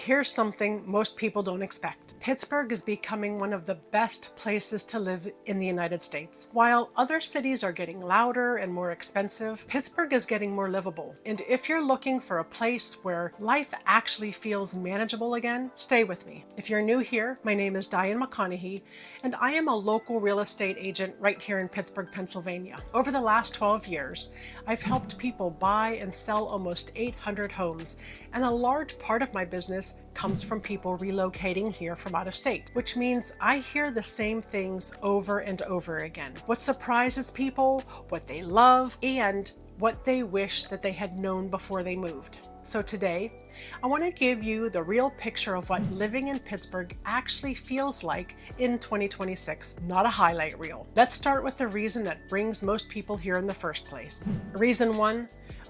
Here's something most people don't expect. Pittsburgh is becoming one of the best places to live in the United States. While other cities are getting louder and more expensive, Pittsburgh is getting more livable. And if you're looking for a place where life actually feels manageable again, stay with me. If you're new here, my name is Diane McConaghy, and I am a local real estate agent right here in Pittsburgh, Pennsylvania. Over the last 12 years, I've helped people buy and sell almost 800 homes, and a large part of my business comes from people relocating here from out of state, which means I hear the same things over and over again. What surprises people, what they love, and what they wish that they had known before they moved. So today, I want to give you the real picture of what living in Pittsburgh actually feels like in 2026, not a highlight reel. Let's start with the reason that brings most people here in the first place. Reason one,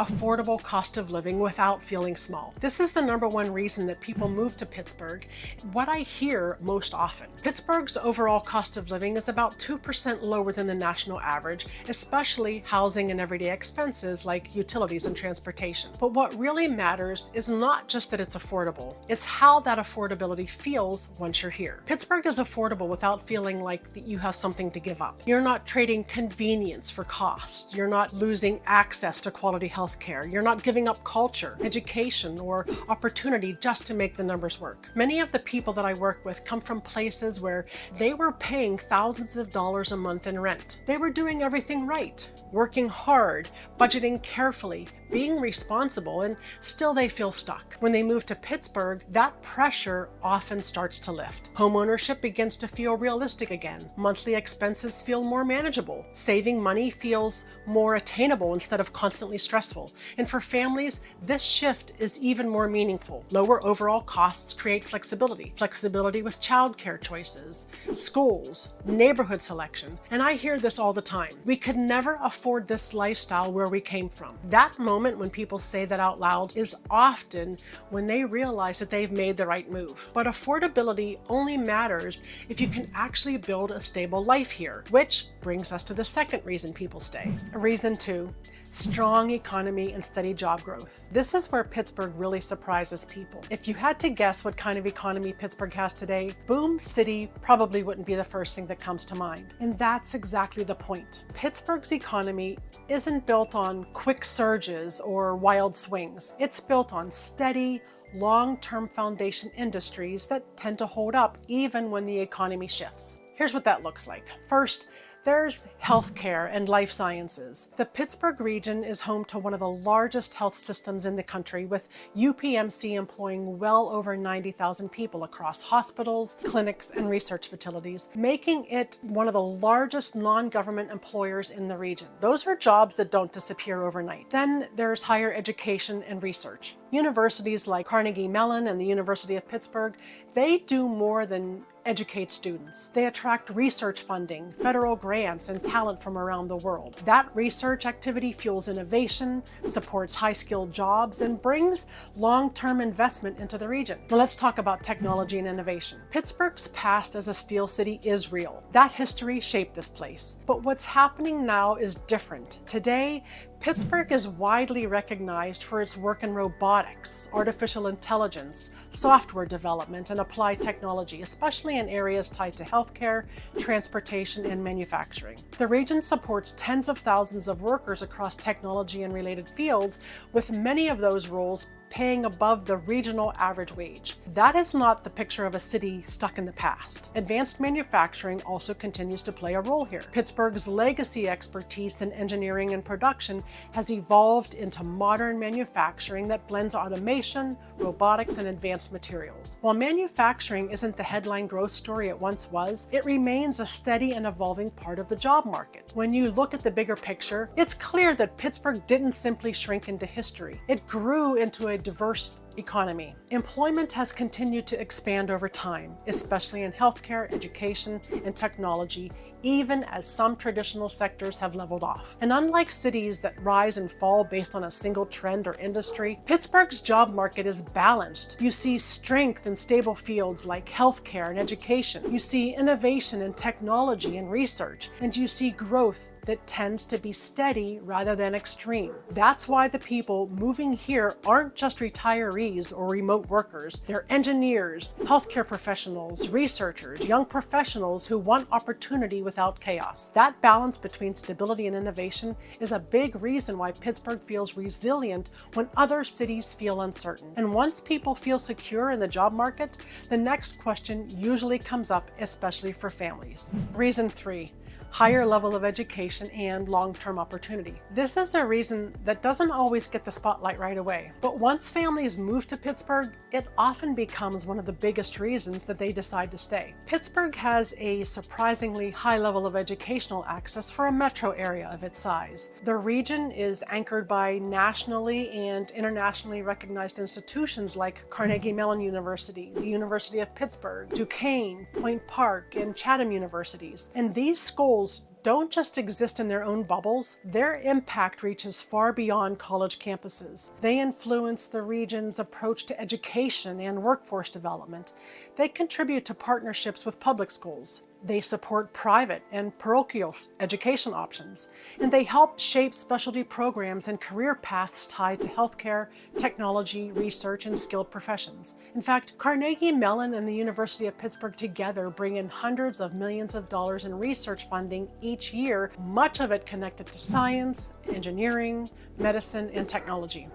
affordable cost of living without feeling small. This is the number one reason that people move to Pittsburgh. What I hear most often. Pittsburgh's overall cost of living is about 2% lower than the national average, especially housing and everyday expenses like utilities and transportation. But what really matters is not just that it's affordable, it's how that affordability feels once you're here. Pittsburgh is affordable without feeling like that you have something to give up. You're not trading convenience for cost. You're not losing access to quality healthcare. You're not giving up culture, education, or opportunity just to make the numbers work. Many of the people that I work with come from places where they were paying thousands of dollars a month in rent. They were doing everything right, working hard, budgeting carefully, being responsible, and still they feel stuck. When they move to Pittsburgh, that pressure often starts to lift. Homeownership begins to feel realistic again. Monthly expenses feel more manageable. Saving money feels more attainable instead of constantly stressful. And for families, this shift is even more meaningful. Lower overall costs create flexibility. Flexibility with childcare choices, schools, neighborhood selection. And I hear this all the time. We could never afford this lifestyle where we came from. That moment when people say that out loud is often when they realize that they've made the right move. But affordability only matters if you can actually build a stable life here, which brings us to the second reason people stay. Reason two, strong economy and steady job growth. This is where Pittsburgh really surprises people. If you had to guess what kind of economy Pittsburgh has today, boom city probably wouldn't be the first thing that comes to mind. And that's exactly the point. Pittsburgh's economy isn't built on quick surges or wild swings. It's built on steady, long-term foundation industries that tend to hold up even when the economy shifts. Here's what that looks like. First, there's healthcare and life sciences. The Pittsburgh region is home to one of the largest health systems in the country, with UPMC employing well over 90,000 people across hospitals, clinics, and research facilities, making it one of the largest non-government employers in the region. Those are jobs that don't disappear overnight. Then there's higher education and research. Universities like Carnegie Mellon and the University of Pittsburgh, they do more than educate students. They attract research funding, federal grants, and talent from around the world. That research activity fuels innovation, supports high-skilled jobs, and brings long-term investment into the region. Now let's talk about technology and innovation. Pittsburgh's past as a steel city is real. That history shaped this place. But what's happening now is different. Today, Pittsburgh is widely recognized for its work in robotics, artificial intelligence, software development, and applied technology, especially in areas tied to healthcare, transportation, and manufacturing. The region supports tens of thousands of workers across technology and related fields, with many of those roles paying above the regional average wage. That is not the picture of a city stuck in the past. Advanced manufacturing also continues to play a role here. Pittsburgh's legacy expertise in engineering and production has evolved into modern manufacturing that blends automation, robotics, and advanced materials. While manufacturing isn't the headline growth story it once was, it remains a steady and evolving part of the job market. When you look at the bigger picture, it's clear that Pittsburgh didn't simply shrink into history. It grew into a diverse economy. Employment has continued to expand over time, especially in healthcare, education, and technology, even as some traditional sectors have leveled off. And unlike cities that rise and fall based on a single trend or industry, Pittsburgh's job market is balanced. You see strength in stable fields like healthcare and education. You see innovation in technology and research, and you see growth that tends to be steady rather than extreme. That's why the people moving here aren't just retirees retirees or remote workers. They're engineers, healthcare professionals, researchers, young professionals who want opportunity without chaos. That balance between stability and innovation is a big reason why Pittsburgh feels resilient when other cities feel uncertain. And once people feel secure in the job market, the next question usually comes up, especially for families. Reason 3. Higher level of education and long-term opportunity. This is a reason that doesn't always get the spotlight right away. But once families move to Pittsburgh, it often becomes one of the biggest reasons that they decide to stay. Pittsburgh has a surprisingly high level of educational access for a metro area of its size. The region is anchored by nationally and internationally recognized institutions like Carnegie Mellon University, the University of Pittsburgh, Duquesne, Point Park, and Chatham universities. And these schools don't just exist in their own bubbles, their impact reaches far beyond college campuses. They influence the region's approach to education and workforce development. They contribute to partnerships with public schools. They support private and parochial education options, and they help shape specialty programs and career paths tied to healthcare, technology, research, and skilled professions. In fact, Carnegie Mellon and the University of Pittsburgh together bring in hundreds of millions of dollars in research funding each year, much of it connected to science, engineering, medicine, and technology.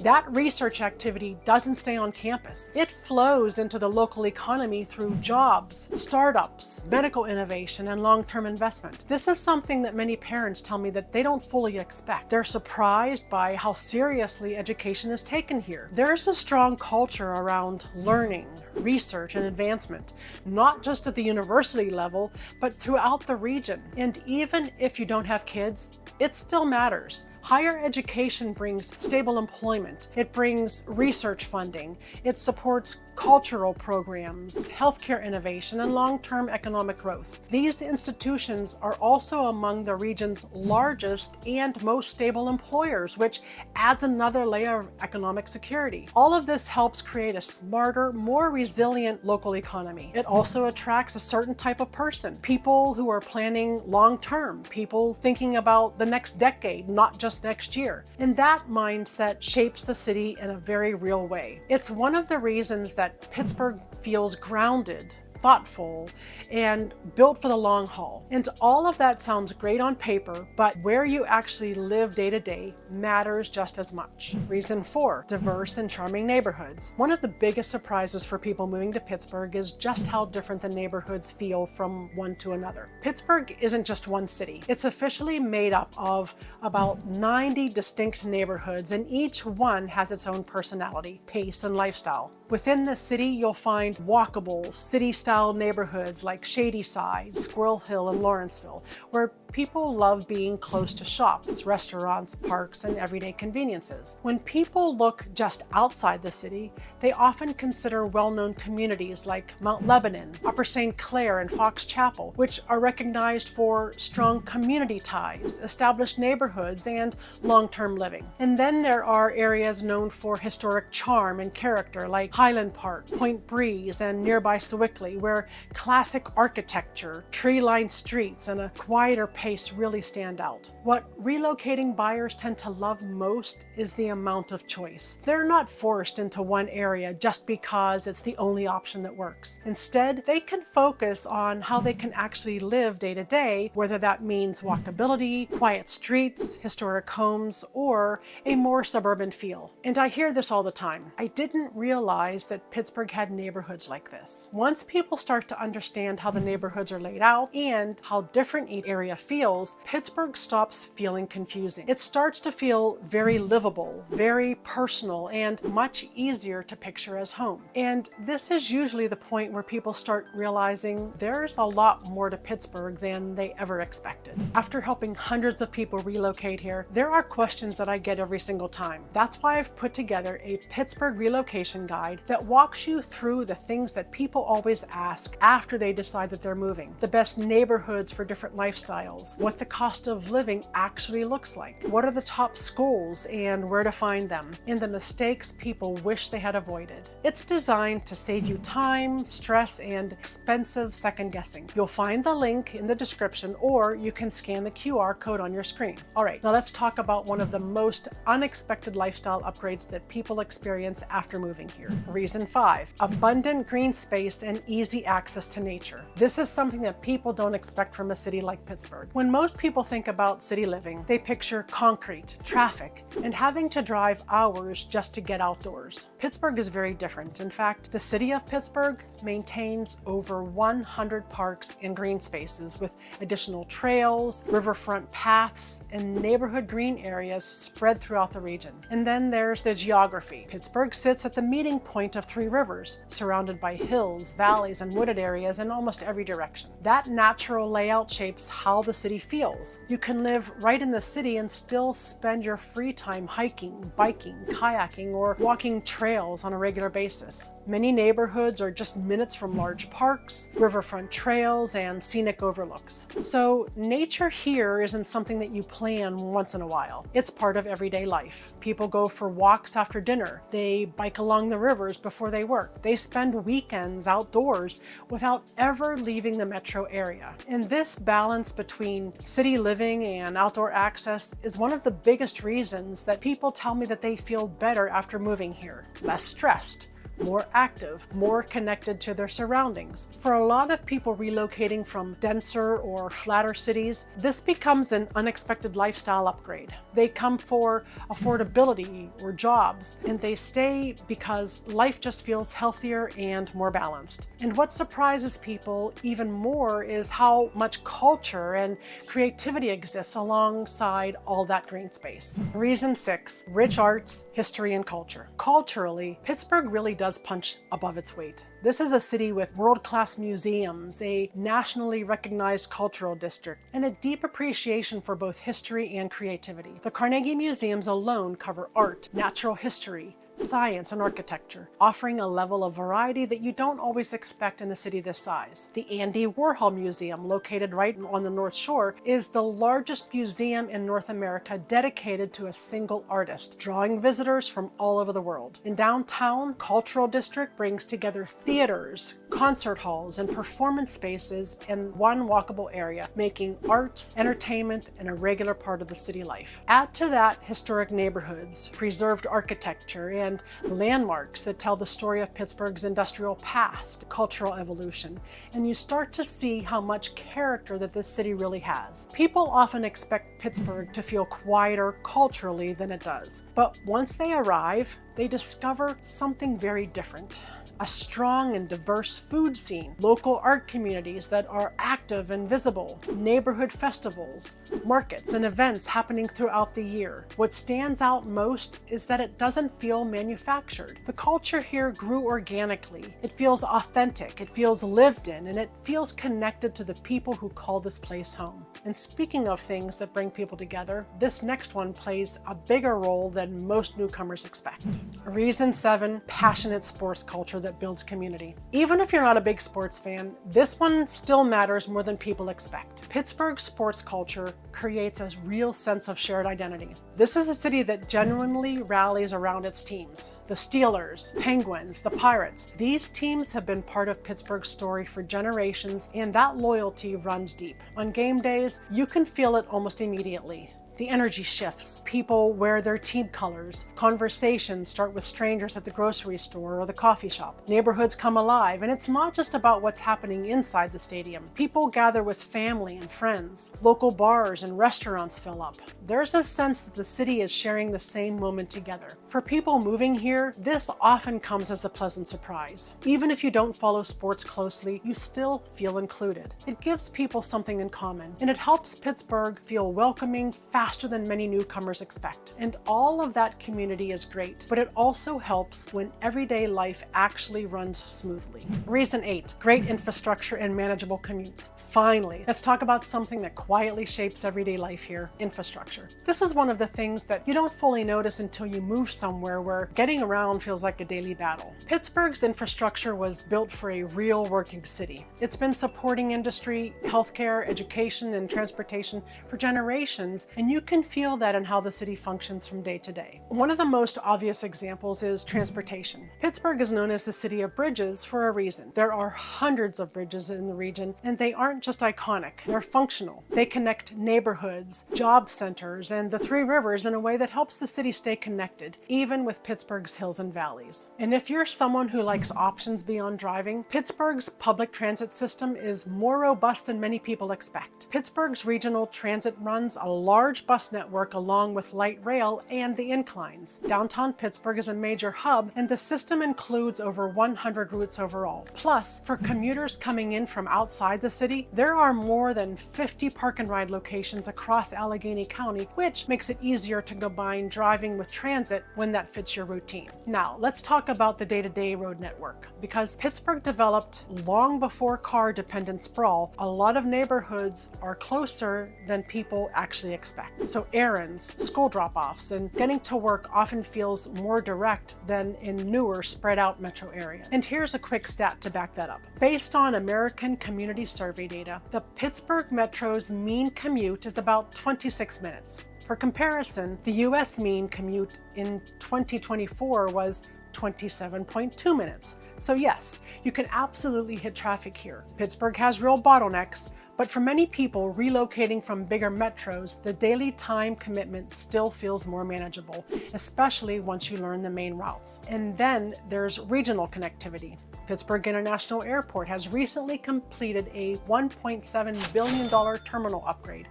That research activity doesn't stay on campus. It flows into the local economy through jobs, startups, medical innovation, and long-term investment. This is something that many parents tell me that they don't fully expect. They're surprised by how seriously education is taken here. There's a strong culture around learning, research, and advancement, not just at the university level, but throughout the region. And even if you don't have kids, it still matters. Higher education brings stable employment. It brings research funding. It supports cultural programs, healthcare innovation, and long-term economic growth. These institutions are also among the region's largest and most stable employers, which adds another layer of economic security. All of this helps create a smarter, more resilient local economy. It also attracts a certain type of person, people who are planning long-term, people thinking about the next decade, not just next year. And that mindset shapes the city in a very real way. It's one of the reasons that Pittsburgh feels grounded, thoughtful, and built for the long haul. And all of that sounds great on paper, but where you actually live day to day matters just as much. Reason 4, diverse and charming neighborhoods. One of the biggest surprises for people moving to Pittsburgh is just how different the neighborhoods feel from one to another. Pittsburgh isn't just one city. It's officially made up of about 90 distinct neighborhoods, and each one has its own personality, pace, and lifestyle. Within the city, you'll find walkable, city-style neighborhoods like Shadyside, Squirrel Hill, and Lawrenceville, where people love being close to shops, restaurants, parks, and everyday conveniences. When people look just outside the city, they often consider well-known communities like Mount Lebanon, Upper St. Clair, and Fox Chapel, which are recognized for strong community ties, established neighborhoods, and long-term living. And then there are areas known for historic charm and character like Highland Park, Point Breeze, and nearby Sewickley, where classic architecture, tree-lined streets, and a quieter pace really stand out. What relocating buyers tend to love most is the amount of choice. They're not forced into one area just because it's the only option that works. Instead, they can focus on how they can actually live day to day, whether that means walkability, quiet streets, historic homes, or a more suburban feel. And I hear this all the time. I didn't realize that Pittsburgh had neighborhoods like this. Once people start to understand how the neighborhoods are laid out and how different each area feels, Pittsburgh stops feeling confusing. It starts to feel very livable, very personal, and much easier to picture as home. And this is usually the point where people start realizing there's a lot more to Pittsburgh than they ever expected. After helping hundreds of people relocate here, there are questions that I get every single time. That's why I've put together a Pittsburgh relocation guide that walks you through the things that people always ask after they decide that they're moving. The best neighborhoods for different lifestyles, schools, what the cost of living actually looks like, what are the top schools and where to find them, and the mistakes people wish they had avoided. It's designed to save you time, stress, and expensive second guessing. You'll find the link in the description, or you can scan the QR code on your screen. All right, now let's talk about one of the most unexpected lifestyle upgrades that people experience after moving here. Reason 5, abundant green space and easy access to nature. This is something that people don't expect from a city like Pittsburgh. When most people think about city living, they picture concrete, traffic, and having to drive hours just to get outdoors. Pittsburgh is very different. In fact, the city of Pittsburgh maintains over 100 parks and green spaces with additional trails, riverfront paths, and neighborhood green areas spread throughout the region. And then there's the geography. Pittsburgh sits at the meeting point of 3 rivers, surrounded by hills, valleys, and wooded areas in almost every direction. That natural layout shapes how the city feels. You can live right in the city and still spend your free time hiking, biking, kayaking, or walking trails on a regular basis. Many neighborhoods are just minutes from large parks, riverfront trails, and scenic overlooks. So nature here isn't something that you plan once in a while. It's part of everyday life. People go for walks after dinner. They bike along the rivers before they work. They spend weekends outdoors without ever leaving the metro area. And this balance between city living and outdoor access is one of the biggest reasons that people tell me that they feel better after moving here. Less stressed, more active, more connected to their surroundings. For a lot of people relocating from denser or flatter cities, this becomes an unexpected lifestyle upgrade. They come for affordability or jobs, and they stay because life just feels healthier and more balanced. And what surprises people even more is how much culture and creativity exists alongside all that green space. Reason 6, rich arts, history, and culture. Culturally, Pittsburgh really does punch above its weight. This is a city with world-class museums, a nationally recognized cultural district, and a deep appreciation for both history and creativity. The McConaghy museums alone cover art, natural history, science, and architecture, offering a level of variety that you don't always expect in a city this size. The Andy Warhol Museum, located right on the North Shore, is the largest museum in North America dedicated to a single artist, drawing visitors from all over the world. In downtown, Cultural District brings together theaters, concert halls, and performance spaces in one walkable area, making arts, entertainment, and a regular part of the city life. Add to that historic neighborhoods, preserved architecture, and landmarks that tell the story of Pittsburgh's industrial past, cultural evolution, and you start to see how much character that this city really has. People often expect Pittsburgh to feel quieter culturally than it does, but once they arrive, they discover something very different. A strong and diverse food scene, local art communities that are active and visible, neighborhood festivals, markets, and events happening throughout the year. What stands out most is that it doesn't feel manufactured. The culture here grew organically. It feels authentic, it feels lived in, and it feels connected to the people who call this place home. And speaking of things that bring people together, this next one plays a bigger role than most newcomers expect. Reason 7, passionate sports culture that builds community. Even if you're not a big sports fan, this one still matters more than people expect. Pittsburgh's sports culture creates a real sense of shared identity. This is a city that genuinely rallies around its teams. The Steelers, Penguins, the Pirates. These teams have been part of Pittsburgh's story for generations, and that loyalty runs deep. On game days, you can feel it almost immediately. The energy shifts. People wear their team colors. Conversations start with strangers at the grocery store or the coffee shop. Neighborhoods come alive, and it's not just about what's happening inside the stadium. People gather with family and friends. Local bars and restaurants fill up. There's a sense that the city is sharing the same moment together. For people moving here, this often comes as a pleasant surprise. Even if you don't follow sports closely, you still feel included. It gives people something in common, and it helps Pittsburgh feel welcoming, faster than many newcomers expect. And all of that community is great, but it also helps when everyday life actually runs smoothly. Reason 8, great infrastructure and manageable commutes. Finally, let's talk about something that quietly shapes everyday life here, infrastructure. This is one of the things that you don't fully notice until you move somewhere where getting around feels like a daily battle. Pittsburgh's infrastructure was built for a real working city. It's been supporting industry, healthcare, education, and transportation for generations, and you can feel that in how the city functions from day to day. One of the most obvious examples is transportation. Pittsburgh is known as the city of bridges for a reason. There are hundreds of bridges in the region, and they aren't just iconic, they're functional. They connect neighborhoods, job centers, and the three rivers in a way that helps the city stay connected, even with Pittsburgh's hills and valleys. And if you're someone who likes options beyond driving, Pittsburgh's public transit system is more robust than many people expect. Pittsburgh's regional transit runs a large bus network along with light rail and the inclines. Downtown Pittsburgh is a major hub, and the system includes over 100 routes overall. Plus, for commuters coming in from outside the city, there are more than 50 park and ride locations across Allegheny County, which makes it easier to combine driving with transit when that fits your routine. Now, let's talk about the day-to-day road network. Because Pittsburgh developed long before car-dependent sprawl, a lot of neighborhoods are closer than people actually expect. So errands, school drop-offs, and getting to work often feels more direct than in newer, spread-out metro area. And here's a quick stat to back that up. Based on American Community Survey data, the Pittsburgh Metro's mean commute is about 26 minutes. For comparison, the US mean commute in 2024 was 27.2 minutes. So yes, you can absolutely hit traffic here. Pittsburgh has real bottlenecks, but for many people relocating from bigger metros, the daily time commitment still feels more manageable, especially once you learn the main routes. And then there's regional connectivity. Pittsburgh International Airport has recently completed a $1.7 billion terminal upgrade,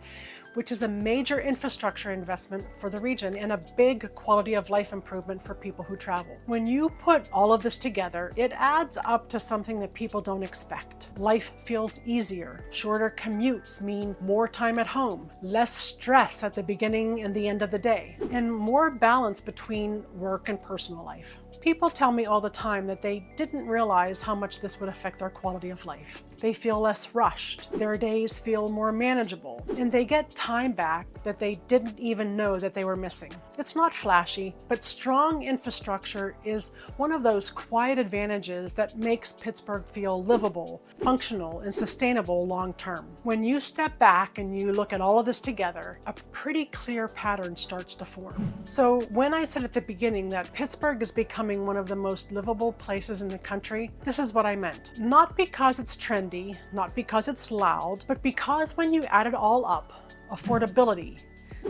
which is a major infrastructure investment for the region and a big quality of life improvement for people who travel. When you put all of this together, it adds up to something that people don't expect. Life feels easier. Shorter commutes mean more time at home, less stress at the beginning and the end of the day, and more balance between work and personal life. People tell me all the time that they didn't realize how much this would affect their quality of life. They feel less rushed, their days feel more manageable, and they get time back that they didn't even know that they were missing. It's not flashy, but strong infrastructure is one of those quiet advantages that makes Pittsburgh feel livable, functional, and sustainable long term. When you step back and you look at all of this together, a pretty clear pattern starts to form. So when I said at the beginning that Pittsburgh is becoming one of the most livable places in the country, this is what I meant. Not because it's trendy, not because it's loud, but because when you add it all up, affordability,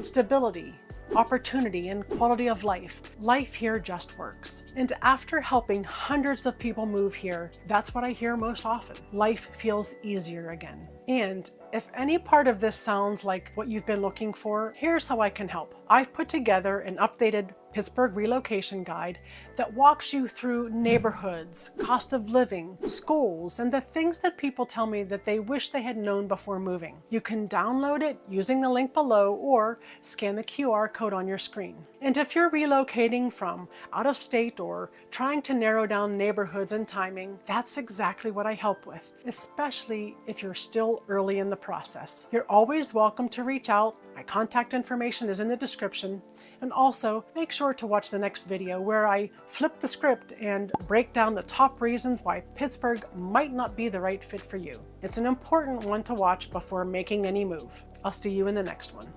stability, opportunity, and quality of life, life here just works. And after helping hundreds of people move here, that's what I hear most often. Life feels easier again. And if any part of this sounds like what you've been looking for, here's how I can help. I've put together an updated Pittsburgh Relocation Guide that walks you through neighborhoods, cost of living, schools, and the things that people tell me that they wish they had known before moving. You can download it using the link below or scan the QR code on your screen. And if you're relocating from out of state or trying to narrow down neighborhoods and timing, that's exactly what I help with, especially if you're still early in the process. You're always welcome to reach out. My contact information is in the description. And also, make sure to watch the next video where I flip the script and break down the top reasons why Pittsburgh might not be the right fit for you. It's an important one to watch before making any move. I'll see you in the next one.